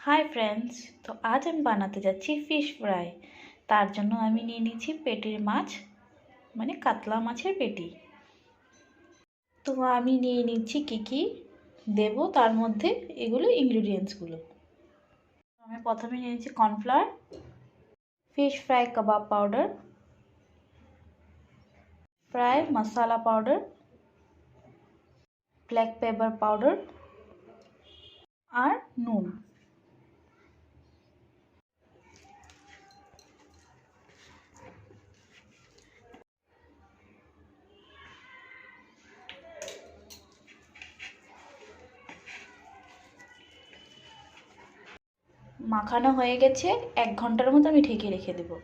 Hi friends, তো আজ আমি বানাতে যাচ্ছি ফিশ ফ্রাই। তার জন্য আমি নিয়ে নিচ্ছি পেটির মাছ, মানে কাতলা মাছের পেটি। তো আমি নিয়ে নিচ্ছি কী কী দেবো তার মধ্যে, এগুলো ইনগ্রিডিয়েন্টসগুলো। আমি প্রথমে নিয়ে নিচ্ছি কর্নফ্লাওয়ার, ফিশ ফ্রাই কাবাব পাউডার, ফ্রাই মশালা পাউডার, ব্ল্যাক পেপার পাউডার আর নুন। মাখানো হয়ে গেছে, 1 ঘন্টার মতো আমি ঢেকে রেখে দেবো।